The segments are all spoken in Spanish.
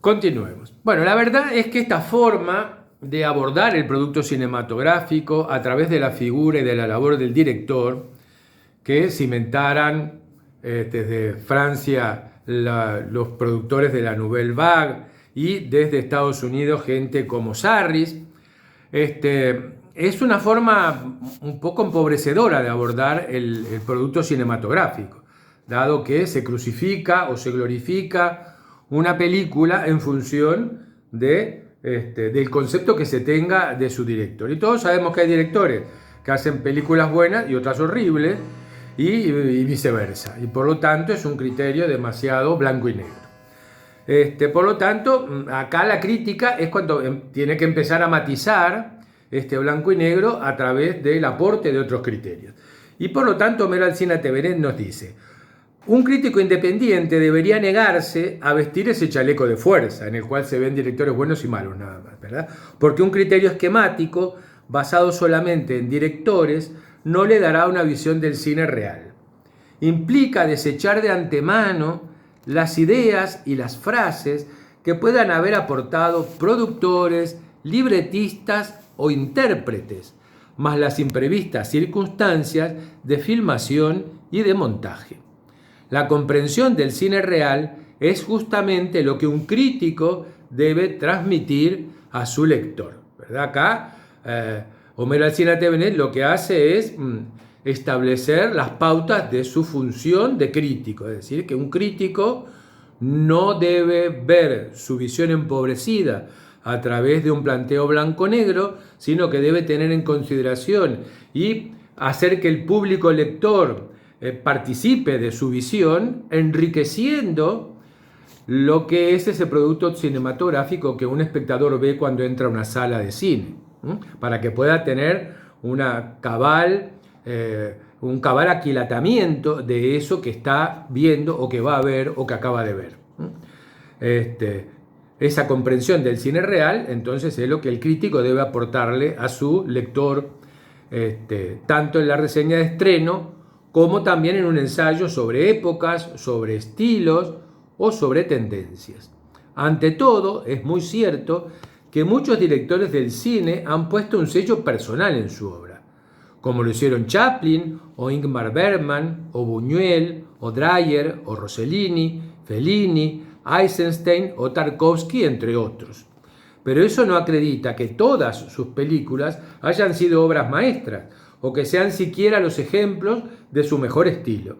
Continuemos. Bueno, la verdad es que esta forma de abordar el producto cinematográfico a través de la figura y de la labor del director, que cimentaran desde Francia los productores de la Nouvelle Vague y desde Estados Unidos gente como Sarris, es una forma un poco empobrecedora de abordar el producto cinematográfico, dado que se crucifica o se glorifica una película en función del concepto que se tenga de su director. Y todos sabemos que hay directores que hacen películas buenas y otras horribles y viceversa. Y por lo tanto es un criterio demasiado blanco y negro. Por lo tanto, acá la crítica es cuando tiene que empezar a matizar este blanco y negro a través del aporte de otros criterios. Y por lo tanto, Homero Alsina Tevenet nos dice: un crítico independiente debería negarse a vestir ese chaleco de fuerza, en el cual se ven directores buenos y malos nada más, ¿verdad? Porque un criterio esquemático, basado solamente en directores, no le dará una visión del cine real. Implica desechar de antemano las ideas y las frases que puedan haber aportado productores, libretistas o intérpretes, más las imprevistas circunstancias de filmación y de montaje. La comprensión del cine real es justamente lo que un crítico debe transmitir a su lector, ¿verdad? Acá Homero Alsina Tevenet lo que hace es establecer las pautas de su función de crítico, es decir, que un crítico no debe ver su visión empobrecida a través de un planteo blanco-negro, sino que debe tener en consideración y hacer que el público lector participe de su visión, enriqueciendo lo que es ese producto cinematográfico que un espectador ve cuando entra a una sala de cine, para que pueda tener un cabal aquilatamiento de eso que está viendo o que va a ver o que acaba de ver. Esa comprensión del cine real, entonces, es lo que el crítico debe aportarle a su lector, tanto en la reseña de estreno como también en un ensayo sobre épocas, sobre estilos o sobre tendencias. Ante todo, es muy cierto que muchos directores del cine han puesto un sello personal en su obra, como lo hicieron Chaplin, o Ingmar Bergman, o Buñuel, o Dreyer, o Rossellini, Fellini, Eisenstein o Tarkovsky, entre otros. Pero eso no acredita que todas sus películas hayan sido obras maestras, o que sean siquiera los ejemplos de su mejor estilo.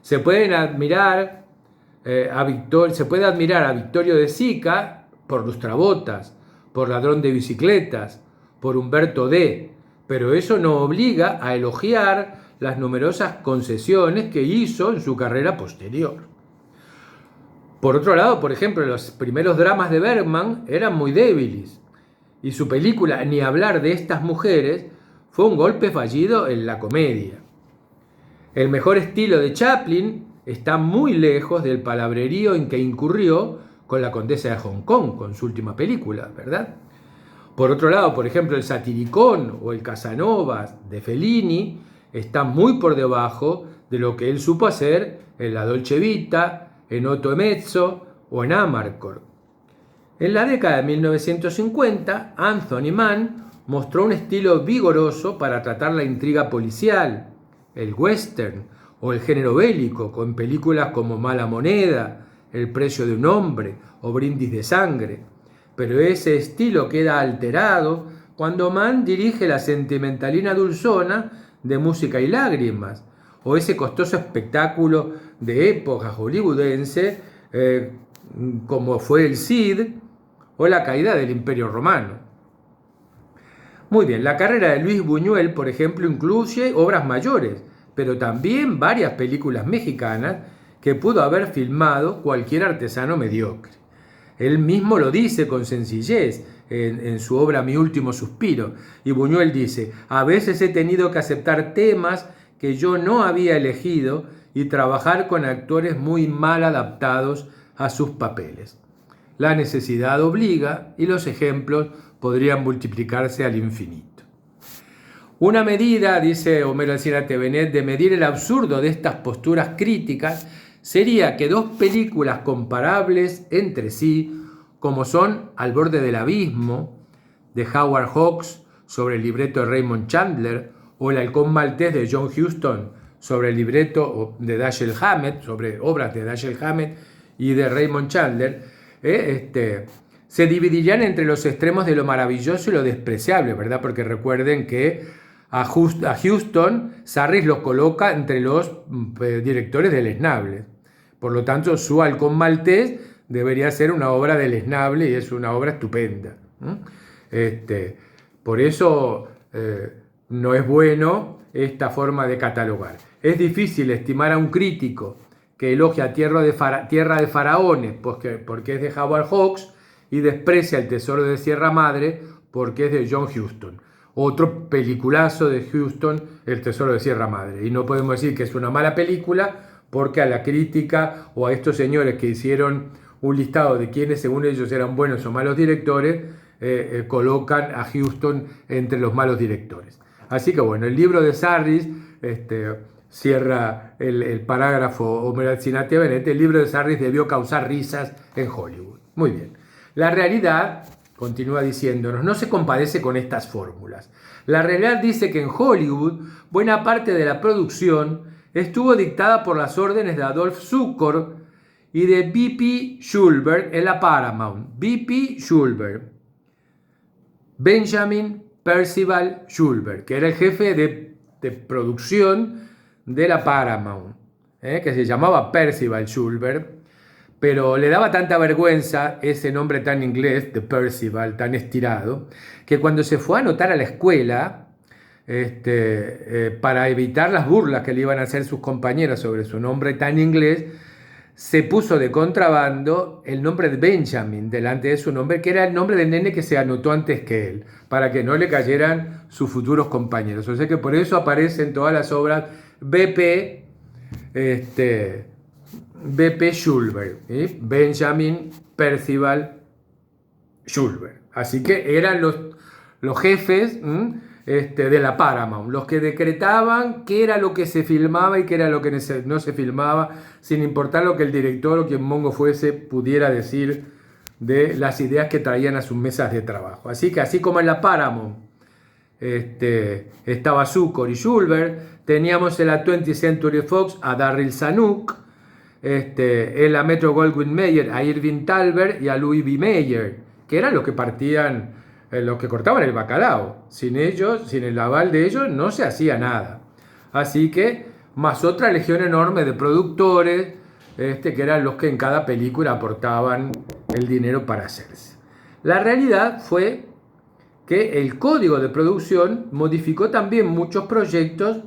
Se puede admirar a Vittorio De Sica por Lustrabotas, por Ladrón de bicicletas, por Humberto D., pero eso no obliga a elogiar las numerosas concesiones que hizo en su carrera posterior. Por otro lado, por ejemplo, los primeros dramas de Bergman eran muy débiles, y su película Ni hablar de estas mujeres fue un golpe fallido en la comedia. El mejor estilo de Chaplin está muy lejos del palabrerío en que incurrió con La Condesa de Hong Kong, con su última película, ¿verdad? Por otro lado, por ejemplo, el Satiricón o el Casanova de Fellini están muy por debajo de lo que él supo hacer en La Dolce Vita, en Otto e Mezzo o en Amarcord. En la década de 1950, Anthony Mann mostró un estilo vigoroso para tratar la intriga policial, el western o el género bélico, con películas como Mala Moneda, El precio de un hombre o Brindis de sangre. Pero ese estilo queda alterado cuando Mann dirige la sentimentalina dulzona de Música y lágrimas, o ese costoso espectáculo de época hollywoodense como fue El Cid o La caída del Imperio Romano. Muy bien, la carrera de Luis Buñuel, por ejemplo, incluye obras mayores, pero también varias películas mexicanas que pudo haber filmado cualquier artesano mediocre. Él mismo lo dice con sencillez en su obra Mi último suspiro, y Buñuel dice: a veces he tenido que aceptar temas que yo no había elegido y trabajar con actores muy mal adaptados a sus papeles. La necesidad obliga y los ejemplos podrían multiplicarse al infinito. Una medida, dice Homero Alsina Tevenet, de medir el absurdo de estas posturas críticas sería que dos películas comparables entre sí como son Al borde del abismo, de Howard Hawks, sobre el libreto de Raymond Chandler, o El halcón maltés de John Huston, sobre el libreto de Dashiell Hammett, sobre obras de Dashiell Hammett y de Raymond Chandler, se dividirían entre los extremos de lo maravilloso y lo despreciable, ¿verdad? Porque recuerden que a Huston, Sarris los coloca entre los directores deleznables. Por lo tanto, su halcón maltés debería ser una obra deleznable y es una obra estupenda. Por eso no es bueno esta forma de catalogar. Es difícil estimar a un crítico que elogia Tierra de Faraones porque es de Howard Hawks y desprecia El tesoro de Sierra Madre porque es de John Huston. Otro peliculazo de Huston, El tesoro de Sierra Madre. Y no podemos decir que es una mala película porque a la crítica o a estos señores que hicieron un listado de quienes según ellos eran buenos o malos directores, colocan a Huston entre los malos directores. Así que bueno, el libro de Sarris cierra el parágrafo Homer Alcina-T. Bennett. El libro de Sarris debió causar risas en Hollywood. Muy bien. La realidad, continúa diciéndonos, no se compadece con estas fórmulas. La realidad dice que en Hollywood buena parte de la producción estuvo dictada por las órdenes de Adolph Zukor y de B.P. Schulberg en la Paramount. B.P. Schulberg, Benjamin Percival Schulberg, que era el jefe de producción de la Paramount, que se llamaba Percival Schulberg, pero le daba tanta vergüenza ese nombre tan inglés de Percival, tan estirado, que cuando se fue a anotar a la escuela, para evitar las burlas que le iban a hacer sus compañeras sobre su nombre tan inglés, se puso de contrabando el nombre de Benjamin delante de su nombre, que era el nombre del nene que se anotó antes que él, para que no le cayeran sus futuros compañeros. O sea que por eso aparece en todas las obras B.P. Schulberg, Benjamin Percival Schulberg. Así que eran los jefes de la Paramount, los que decretaban qué era lo que se filmaba y qué era lo que no se filmaba, sin importar lo que el director o quien mongo fuese pudiera decir de las ideas que traían a sus mesas de trabajo. Así que así como en la Paramount estaba Zukor y Schulberg, teníamos en la 20th Century Fox a Darryl Zanuck, en la Metro-Goldwyn-Mayer a Irving Thalberg y a Louis B. Mayer, que eran los que partían, los que cortaban el bacalao. Sin ellos, sin el aval de ellos, no se hacía nada. Así que, más otra legión enorme de productores, que eran los que en cada película aportaban el dinero para hacerse. La realidad fue que el código de producción modificó también muchos proyectos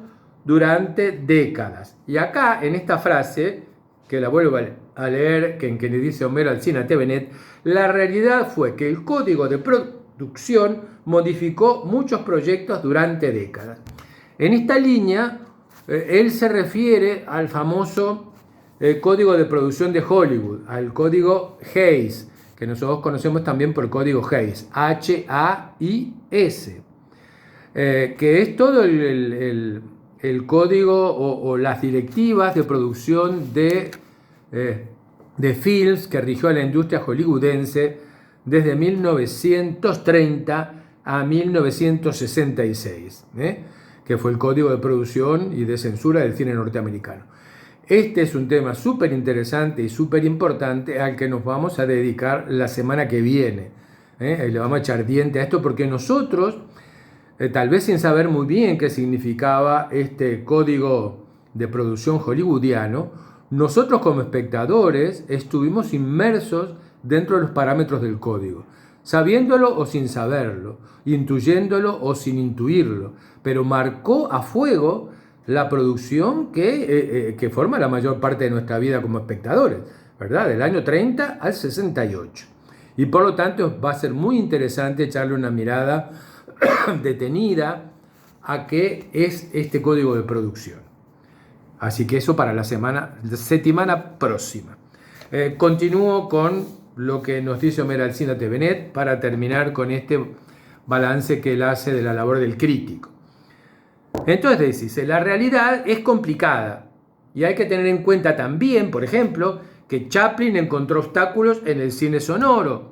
durante décadas. Y acá, en esta frase, que la vuelvo a leer, que le dice Homer Alcina-T. Bennett, la realidad fue que el código de producción modificó muchos proyectos durante décadas. En esta línea, él se refiere al famoso código de producción de Hollywood, al código Hays, que nosotros conocemos también por código Hays, H-A-I-S, que es todo el código o las directivas de producción de films que rigió a la industria hollywoodense desde 1930 a 1966, que fue el código de producción y de censura del cine norteamericano. Este es un tema súper interesante y súper importante al que nos vamos a dedicar la semana que viene. Le vamos a echar diente a esto porque nosotros, tal vez sin saber muy bien qué significaba este código de producción hollywoodiano, nosotros como espectadores estuvimos inmersos dentro de los parámetros del código, sabiéndolo o sin saberlo, intuyéndolo o sin intuirlo, pero marcó a fuego la producción que forma la mayor parte de nuestra vida como espectadores, ¿verdad? Del año 30 al 68. Y por lo tanto va a ser muy interesante echarle una mirada detenida a qué es este código de producción. Así que eso para la semana próxima. Continúo con lo que nos dice Homer Alcina-T. Bennett para terminar con este balance que él hace de la labor del crítico. Entonces dice, la realidad es complicada y hay que tener en cuenta también, por ejemplo, que Chaplin encontró obstáculos en el cine sonoro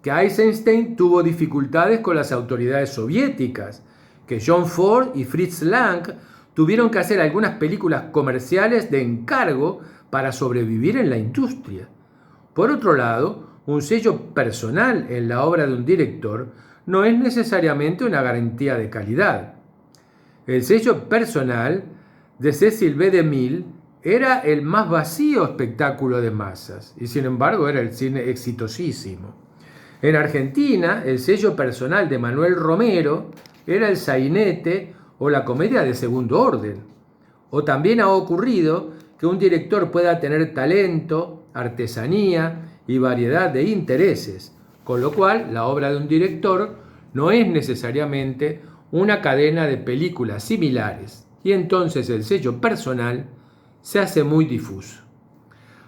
que Eisenstein tuvo dificultades con las autoridades soviéticas, que John Ford y Fritz Lang tuvieron que hacer algunas películas comerciales de encargo para sobrevivir en la industria. Por otro lado, un sello personal en la obra de un director no es necesariamente una garantía de calidad. El sello personal de Cecil B. DeMille era el más vacío espectáculo de masas y sin embargo era el cine exitosísimo. En Argentina, el sello personal de Manuel Romero era el sainete o la comedia de segundo orden. O también ha ocurrido que un director pueda tener talento, artesanía y variedad de intereses, con lo cual la obra de un director no es necesariamente una cadena de películas similares, y entonces el sello personal se hace muy difuso.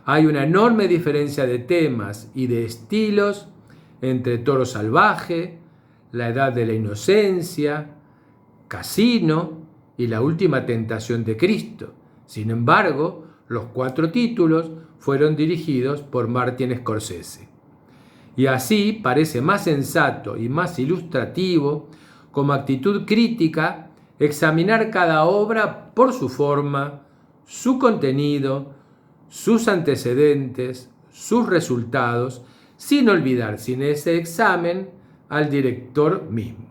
Hay una enorme diferencia de temas y de estilos entre Toro Salvaje, La Edad de la Inocencia, Casino y La Última Tentación de Cristo. Sin embargo, los 4 títulos fueron dirigidos por Martin Scorsese. Y así parece más sensato y más ilustrativo, como actitud crítica, examinar cada obra por su forma, su contenido, sus antecedentes, sus resultados, sin olvidar sin ese examen al director mismo.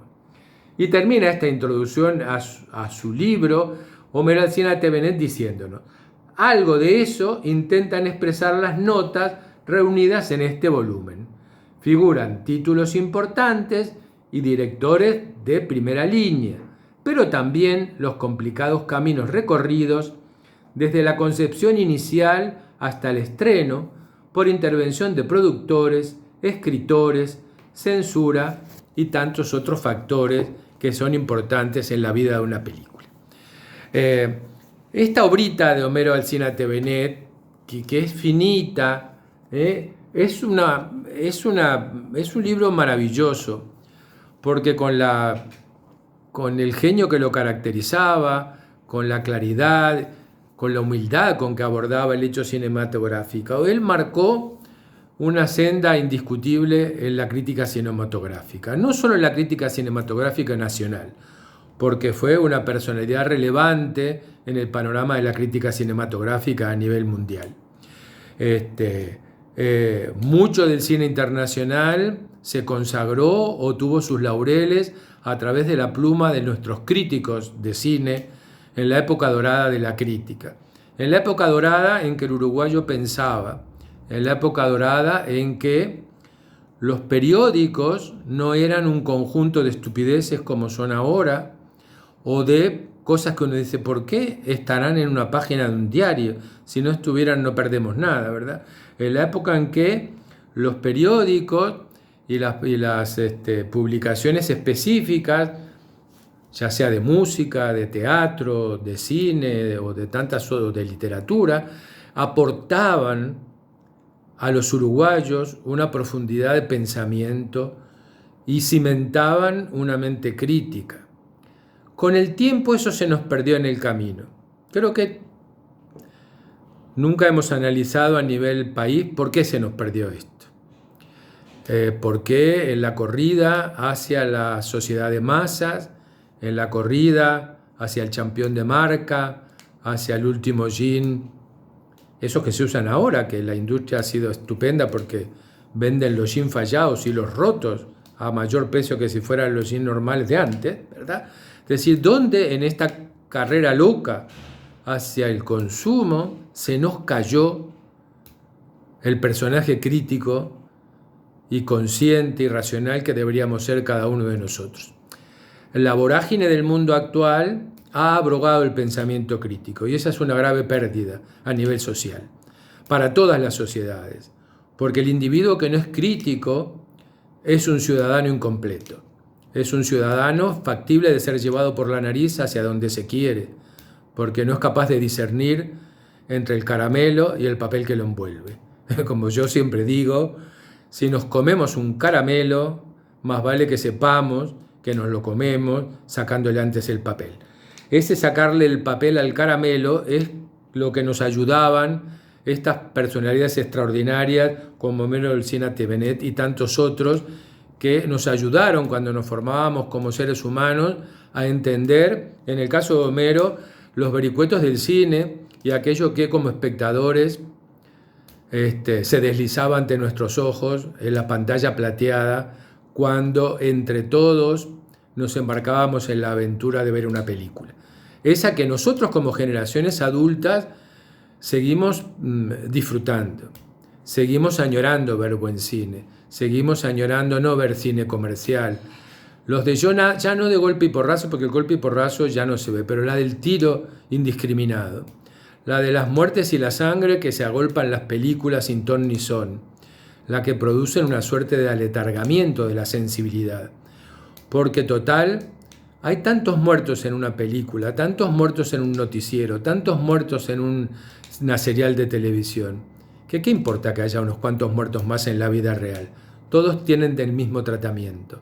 Y termina esta introducción a su libro Homero Alcina-T. Bennett diciéndonos: algo de eso intentan expresar las notas reunidas en este volumen. Figuran títulos importantes y directores de primera línea, pero también los complicados caminos recorridos desde la concepción inicial hasta el estreno por intervención de productores, escritores, censura y tantos otros factores que son importantes en la vida de una película. Esta obrita de Homero Alcina-T. Bennett, que es finita, es un libro maravilloso, porque con el genio que lo caracterizaba, con la claridad, con la humildad con que abordaba el hecho cinematográfico, él marcó una senda indiscutible en la crítica cinematográfica, no solo en la crítica cinematográfica nacional, porque fue una personalidad relevante en el panorama de la crítica cinematográfica a nivel mundial. Mucho del cine internacional se consagró o tuvo sus laureles a través de la pluma de nuestros críticos de cine en la época dorada de la crítica, en la época dorada en que el uruguayo pensaba, en la época dorada en que los periódicos no eran un conjunto de estupideces como son ahora, o de cosas que uno dice, ¿por qué estarán en una página de un diario? Si no estuvieran no perdemos nada, ¿verdad? En la época en que los periódicos y las publicaciones específicas, ya sea de música, de teatro, de cine o de tantas o de literatura, aportaban a los uruguayos una profundidad de pensamiento y cimentaban una mente crítica. Con el tiempo eso se nos perdió en el camino. Creo que nunca hemos analizado a nivel país por qué se nos perdió esto. ¿Por qué en la corrida hacia la sociedad de masas, en la corrida hacia el campeón de marca, hacia el último jean, esos que se usan ahora, que la industria ha sido estupenda porque venden los jeans fallados y los rotos a mayor precio que si fueran los jeans normales de antes, ¿verdad? Es decir, ¿dónde en esta carrera loca hacia el consumo se nos cayó el personaje crítico y consciente y racional que deberíamos ser cada uno de nosotros? La vorágine del mundo actual ha abrogado el pensamiento crítico y esa es una grave pérdida a nivel social, para todas las sociedades, porque el individuo que no es crítico es un ciudadano incompleto, es un ciudadano factible de ser llevado por la nariz hacia donde se quiere, porque no es capaz de discernir entre el caramelo y el papel que lo envuelve. Como yo siempre digo, si nos comemos un caramelo, más vale que sepamos que nos lo comemos sacándole antes el papel. Ese sacarle el papel al caramelo es lo que nos ayudaban estas personalidades extraordinarias como Homero Elcínate Benet y tantos otros que nos ayudaron cuando nos formábamos como seres humanos a entender, en el caso de Homero, los vericuetos del cine y aquello que como espectadores se deslizaba ante nuestros ojos en la pantalla plateada cuando entre todos nos embarcábamos en la aventura de ver una película. Esa que nosotros como generaciones adultas seguimos disfrutando, seguimos añorando ver buen cine, seguimos añorando no ver cine comercial. Los de ya no de golpe y porrazo, porque el golpe y porrazo ya no se ve, pero la del tiro indiscriminado, la de las muertes y la sangre que se agolpan las películas sin ton ni son, la que producen una suerte de aletargamiento de la sensibilidad. Porque total, hay tantos muertos en una película, tantos muertos en un noticiero, tantos muertos en una serial de televisión, que qué importa que haya unos cuantos muertos más en la vida real. Todos tienen el mismo tratamiento.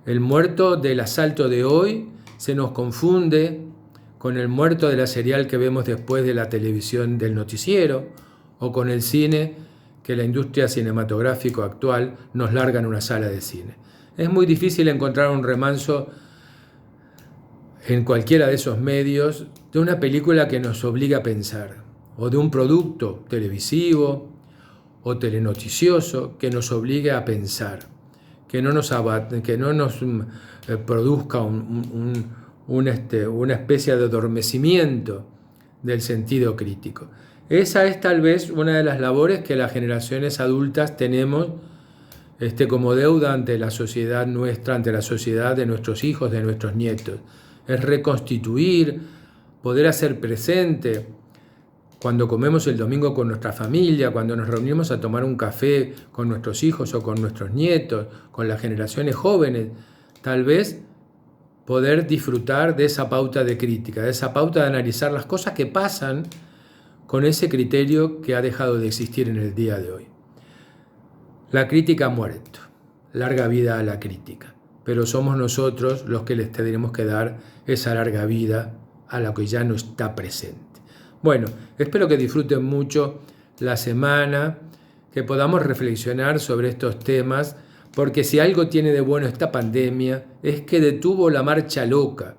El muerto del asalto de hoy se nos confunde con el muerto de la serial que vemos después de la televisión del noticiero, o con el cine que la industria cinematográfica actual nos larga en una sala de cine. Es muy difícil encontrar un remanso en cualquiera de esos medios de una película que nos obliga a pensar, o de un producto televisivo o telenoticioso que nos obligue a pensar, que no nos produzca una especie de adormecimiento del sentido crítico. Esa es tal vez una de las labores que las generaciones adultas tenemos como deuda ante la sociedad nuestra, ante la sociedad de nuestros hijos, de nuestros nietos. Es reconstituir, poder hacer presente cuando comemos el domingo con nuestra familia, cuando nos reunimos a tomar un café con nuestros hijos o con nuestros nietos, con las generaciones jóvenes, tal vez poder disfrutar de esa pauta de crítica, de esa pauta de analizar las cosas que pasan con ese criterio que ha dejado de existir en el día de hoy. La crítica ha muerto, larga vida a la crítica, pero somos nosotros los que les tendremos que dar esa larga vida a la que ya no está presente. Bueno, espero que disfruten mucho la semana, que podamos reflexionar sobre estos temas, porque si algo tiene de bueno esta pandemia es que detuvo la marcha loca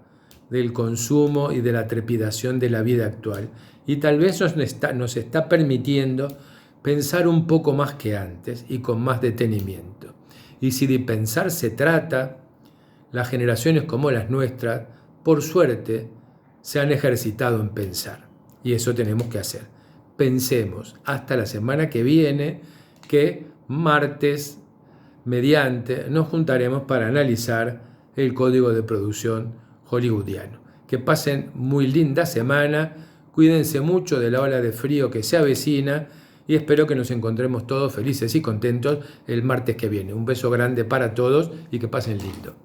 del consumo y de la trepidación de la vida actual, y tal vez nos está permitiendo pensar un poco más que antes y con más detenimiento. Y si de pensar se trata, las generaciones como las nuestras, por suerte, se han ejercitado en pensar. Y eso tenemos que hacer. Pensemos hasta la semana que viene, que martes mediante nos juntaremos para analizar el código de producción hollywoodiano. Que pasen muy linda semana, cuídense mucho de la ola de frío que se avecina y espero que nos encontremos todos felices y contentos el martes que viene. Un beso grande para todos y que pasen lindo.